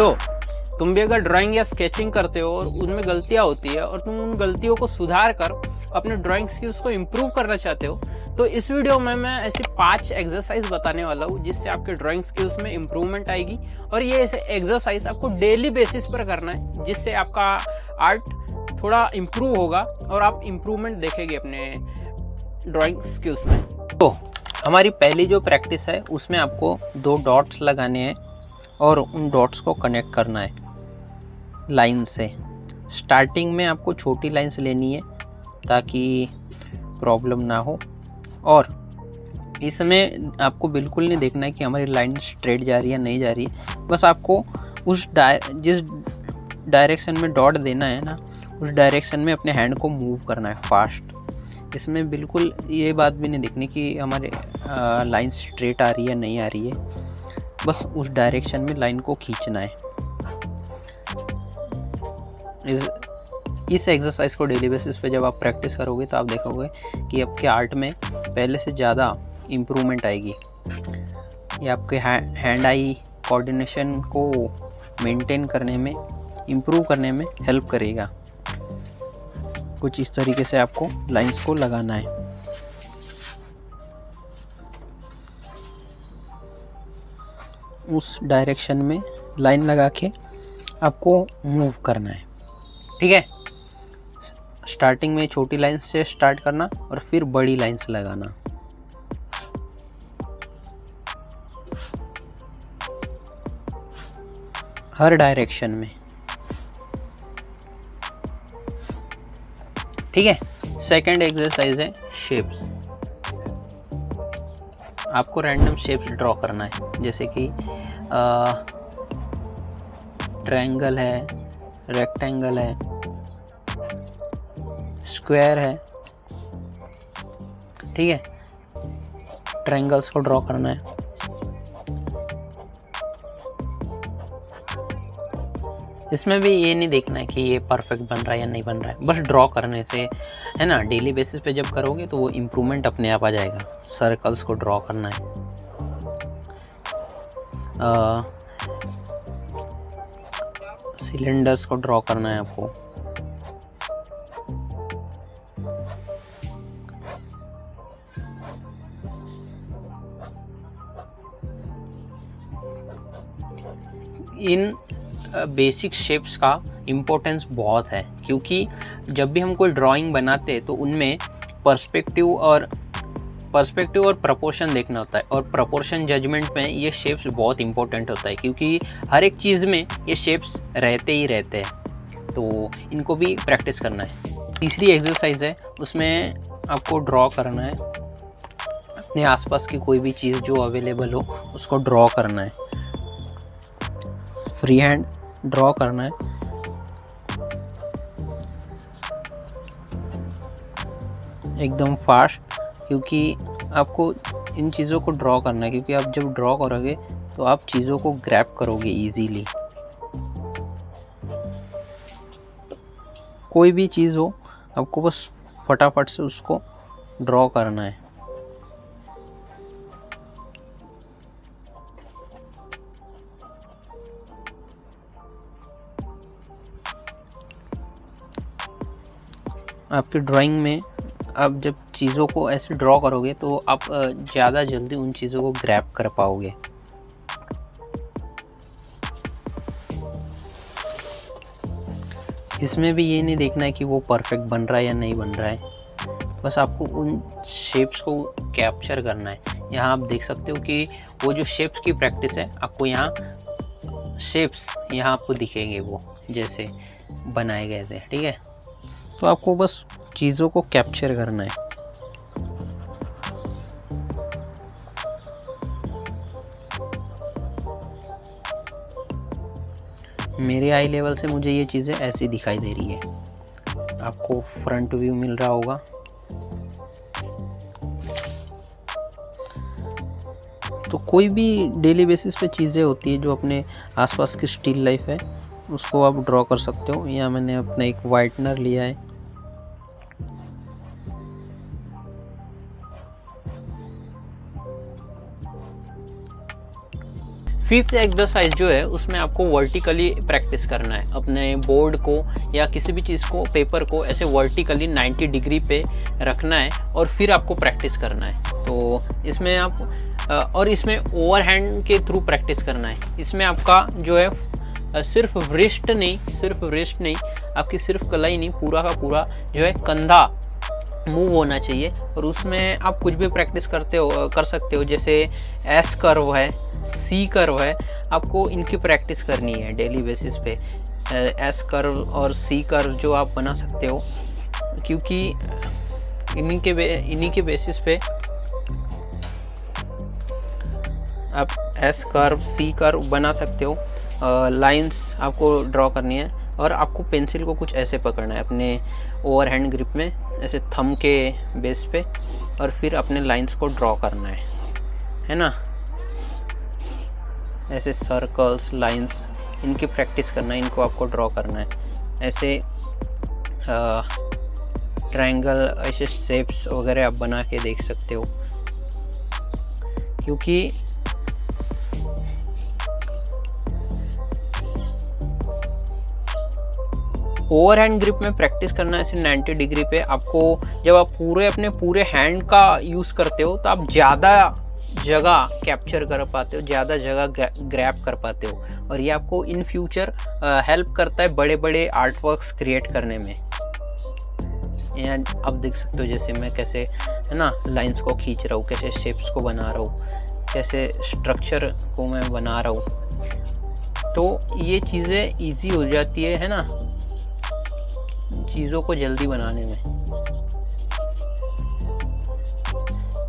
तो तुम भी अगर ड्राइंग या स्केचिंग करते हो और उनमें गलतियां होती है और तुम उन गलतियों को सुधार कर अपने ड्राइंग स्किल्स को इम्प्रूव करना चाहते हो, तो इस वीडियो में मैं ऐसी 5 एक्सरसाइज बताने वाला हूँ जिससे आपके ड्राइंग स्किल्स में इम्प्रूवमेंट आएगी। और ये ऐसे एक्सरसाइज आपको डेली बेसिस पर करना है जिससे आपका आर्ट थोड़ा इम्प्रूव होगा और आप इम्प्रूवमेंट देखेंगे अपने ड्राइंग स्किल्स में। तो हमारी पहली जो प्रैक्टिस है उसमें आपको 2 डॉट्स लगाने हैं और उन डॉट्स को कनेक्ट करना है लाइन से। स्टार्टिंग में आपको छोटी लाइन से लेनी है ताकि प्रॉब्लम ना हो, और इसमें आपको बिल्कुल नहीं देखना है कि हमारी लाइन स्ट्रेट जा रही है नहीं जा रही है। बस आपको उस जिस डायरेक्शन में डॉट देना है ना, उस डायरेक्शन में अपने हैंड को मूव करना है फास्ट। इसमें बिल्कुल ये बात भी नहीं देखनी कि हमारे लाइन स्ट्रेट आ रही है नहीं आ रही है, बस उस डायरेक्शन में लाइन को खींचना है। इस एक्सरसाइज को डेली बेसिस पे जब आप प्रैक्टिस करोगे तो आप देखोगे कि आपके आर्ट में पहले से ज़्यादा इम्प्रूवमेंट आएगी। ये आपके हैंड आई कोऑर्डिनेशन को मेंटेन करने में, इम्प्रूव करने में हेल्प करेगा। कुछ इस तरीके से आपको लाइंस को लगाना है। उस डायरेक्शन में लाइन लगा के आपको मूव करना है, ठीक है। स्टार्टिंग में छोटी लाइन से स्टार्ट करना और फिर बड़ी लाइन से लगाना। हर डायरेक्शन में, ठीक है। सेकंड एक्सरसाइज है शेप्स। आपको रैंडम शेप्स ड्रॉ करना है, जैसे कि ट्रायंगल है, रेक्टेंगल है, स्क्वायर है, ठीक है। ट्रायंगल्स को ड्रॉ करना है। इसमें भी ये नहीं देखना है कि ये परफेक्ट बन रहा है या नहीं बन रहा है, बस ड्रॉ करने से, है ना, डेली बेसिस पे जब करोगे तो वो इम्प्रूवमेंट अपने आप आ जाएगा। सर्कल्स को ड्रॉ करना है, सिलेंडर्स को ड्रॉ करना है आपको, इन बेसिक शेप्स का इम्पोर्टेंस बहुत है, क्योंकि जब भी हम कोई ड्राइंग बनाते हैं तो उनमें पर्सपेक्टिव और प्रपोर्शन देखना होता है, और प्रपोर्शन जजमेंट में ये शेप्स बहुत इंपॉर्टेंट होता है, क्योंकि हर एक चीज़ में ये शेप्स रहते ही रहते हैं। तो इनको भी प्रैक्टिस करना है। तीसरी एक्सरसाइज है, उसमें आपको ड्रॉ करना है अपने आसपास की कोई भी चीज़ जो अवेलेबल हो उसको ड्रॉ करना है। फ्री हैंड ड्रॉ करना है। एकदम फास्ट, क्योंकि आपको इन चीज़ों को ड्रॉ करना है, क्योंकि आप जब ड्रॉ करोगे तो आप चीज़ों को ग्रैब करोगे इजीली। कोई भी चीज़ हो, आपको बस फटाफट से उसको ड्रॉ करना है। आपकी ड्राइंग में आप जब चीज़ों को ऐसे ड्रॉ करोगे तो आप ज़्यादा जल्दी उन चीज़ों को ग्रैब कर पाओगे। इसमें भी ये नहीं देखना है कि वो परफेक्ट बन रहा है या नहीं बन रहा है, बस आपको उन शेप्स को कैप्चर करना है। यहाँ आप देख सकते हो कि वो जो शेप्स की प्रैक्टिस है, आपको यहाँ शेप्स यहाँ आपको दिखेंगे वो जैसे बनाए गए थे, ठीक है। तो आपको बस चीज़ों को कैप्चर करना है। मेरे आई लेवल से मुझे ये चीज़ें ऐसी दिखाई दे रही है। आपको फ्रंट व्यू मिल रहा होगा। तो कोई भी डेली बेसिस पे चीज़ें होती है जो अपने आसपास की स्टिल लाइफ है, उसको आप ड्रॉ कर सकते हो। यहाँ मैंने अपना एक वाइटनर लिया है, 5th एक्सरसाइज जो है उसमें आपको वर्टिकली प्रैक्टिस करना है। अपने बोर्ड को या किसी भी चीज़ को, पेपर को ऐसे वर्टिकली 90 डिग्री पे रखना है और फिर आपको प्रैक्टिस करना है। तो इसमें आप और इसमें ओवरहैंड के थ्रू प्रैक्टिस करना है। इसमें आपका जो है सिर्फ रिस्ट नहीं, आपकी सिर्फ कलाई नहीं, पूरा का पूरा जो है कंधा मूव होना चाहिए। और उसमें आप कुछ भी प्रैक्टिस कर सकते हो, जैसे एस कर्व है, सी कर्व है, आपको इनकी प्रैक्टिस करनी है डेली बेसिस पे। एस कर्व और सी कर्व जो आप बना सकते हो, क्योंकि इन्हीं के बेसिस पे आप एस कर्व, सी कर्व बना सकते हो। लाइंस आपको ड्रॉ करनी है और आपको पेंसिल को कुछ ऐसे पकड़ना है अपने ओवरहैंड ग्रिप में, ऐसे थंब के बेस पे, और फिर अपने लाइंस को ड्रॉ करना है ना। ऐसे सर्कल्स, लाइंस, इनकी प्रैक्टिस करना है, इनको आपको ड्रॉ करना है। ऐसे ट्रायंगल, ऐसे शेप्स वगैरह आप बना के देख सकते हो, क्योंकि ओवरहैंड ग्रिप में प्रैक्टिस करना है ऐसे 90 डिग्री पे। आपको जब आप अपने पूरे हैंड का यूज़ करते हो तो आप ज़्यादा जगह कैप्चर कर पाते हो, ज़्यादा जगह ग्रैब कर पाते हो, और ये आपको इन फ्यूचर हेल्प करता है बड़े बड़े आर्टवर्क्स क्रिएट करने में। यहाँ आप देख सकते हो जैसे मैं कैसे, है ना, लाइंस को खींच रहा हूँ, कैसे शेप्स को बना रहा हूँ, कैसे स्ट्रक्चर को मैं बना रहा हूँ। तो ये चीज़ें ईजी हो जाती है ना, चीज़ों को जल्दी बनाने में।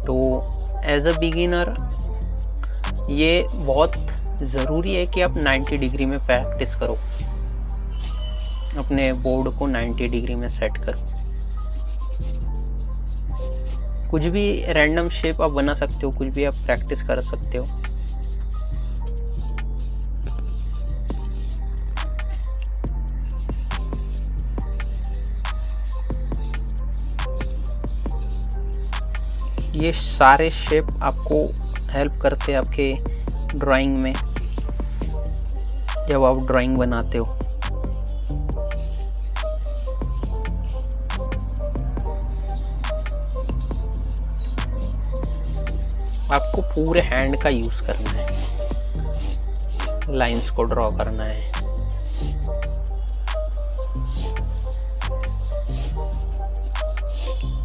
तो एज अ बिगिनर ये बहुत ज़रूरी है कि आप 90 डिग्री में प्रैक्टिस करो, अपने बोर्ड को 90 डिग्री में सेट करो। कुछ भी रैंडम शेप आप बना सकते हो, कुछ भी आप प्रैक्टिस कर सकते हो। ये सारे शेप आपको हेल्प करते हैं आपके ड्राइंग में, जब आप ड्राइंग बनाते हो। आपको पूरे हैंड का यूज़ करना है, लाइंस को ड्रॉ करना है।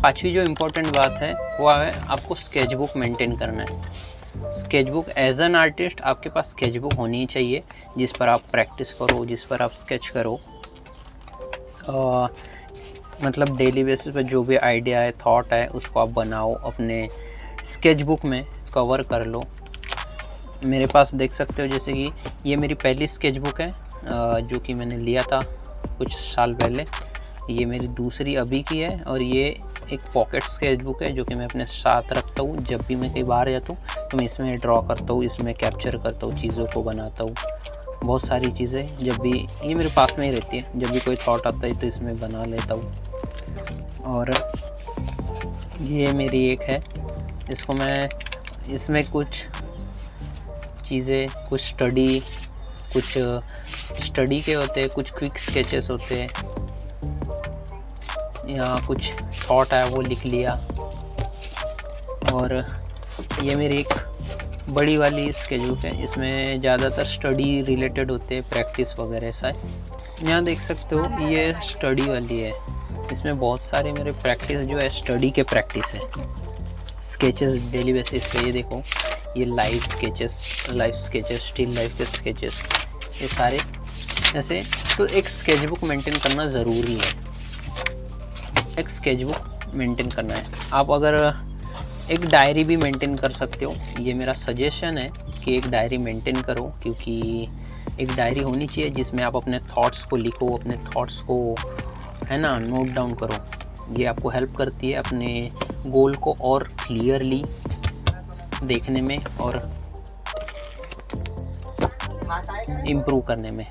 पांचवी जो इम्पोर्टेंट बात है वो है आपको स्केचबुक मेंटेन करना है। स्केचबुक, एज एन आर्टिस्ट आपके पास स्केचबुक होनी ही चाहिए, जिस पर आप प्रैक्टिस करो, जिस पर आप स्केच करो। मतलब डेली बेसिस पर जो भी आइडिया है, थॉट है, उसको आप बनाओ, अपने स्केचबुक में कवर कर लो। मेरे पास देख सकते हो जैसे कि ये मेरी पहली स्केचबुक है, जो कि मैंने लिया था कुछ साल पहले। ये मेरी दूसरी अभी की है, और ये एक पॉकेट स्केचबुक है जो कि मैं अपने साथ रखता हूँ। जब भी मैं कहीं बाहर जाता हूँ तो मैं इसमें ड्रॉ करता हूँ, इसमें कैप्चर करता हूँ, चीज़ों को बनाता हूँ। बहुत सारी चीज़ें जब भी, ये मेरे पास में ही रहती है, जब भी कोई थॉट आता है तो इसमें बना लेता हूँ। और ये मेरी एक है, इसको मैं, इसमें कुछ चीज़ें, कुछ स्टडी के होते हैं, कुछ क्विक स्केचेस होते हैं, यहाँ कुछ थॉट है वो लिख लिया। और ये मेरी एक बड़ी वाली स्केचबुक है, इसमें ज़्यादातर स्टडी रिलेटेड होते हैं, प्रैक्टिस वगैरह सा है। यहाँ देख सकते हो ये स्टडी वाली है, इसमें बहुत सारे मेरे प्रैक्टिस जो है स्टडी के प्रैक्टिस है, स्केचेस डेली बेसिस पे। ये देखो, ये लाइव स्केचेस, स्टिल लाइफ के स्केचेस, ये सारे ऐसे। तो एक स्केचबुक मेंटेन करना ज़रूरी है, एक स्केचबुक मेंटेन करना है। आप अगर एक डायरी भी मेंटेन कर सकते हो, ये मेरा सजेशन है कि एक डायरी मेंटेन करो, क्योंकि एक डायरी होनी चाहिए जिसमें आप अपने थॉट्स को लिखो, अपने थॉट्स को, है ना, नोट डाउन करो। ये आपको हेल्प करती है अपने गोल को और क्लियरली देखने में और इम्प्रूव करने में।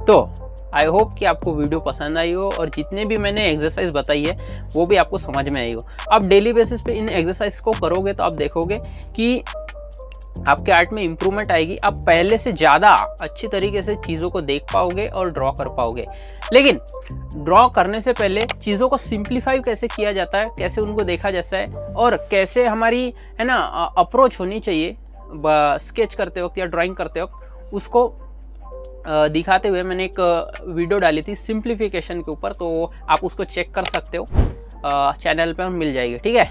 तो आई होप कि आपको वीडियो पसंद आई हो, और जितने भी मैंने एक्सरसाइज बताई है वो भी आपको समझ में आई हो। आप डेली बेसिस पे इन एक्सरसाइज को करोगे तो आप देखोगे कि आपके आर्ट में इम्प्रूवमेंट आएगी, आप पहले से ज़्यादा अच्छी तरीके से चीज़ों को देख पाओगे और ड्रॉ कर पाओगे। लेकिन ड्रॉ करने से पहले चीज़ों को सिंप्लीफाई कैसे किया जाता है, कैसे उनको देखा जाता है और कैसे हमारी है ना अप्रोच होनी चाहिए स्केच करते वक्त या ड्राइंग करते वक्त, उसको दिखाते हुए मैंने एक वीडियो डाली थी सिंप्लीफिकेशन के ऊपर, तो आप उसको चेक कर सकते हो, चैनल पे मिल जाएगी, ठीक है।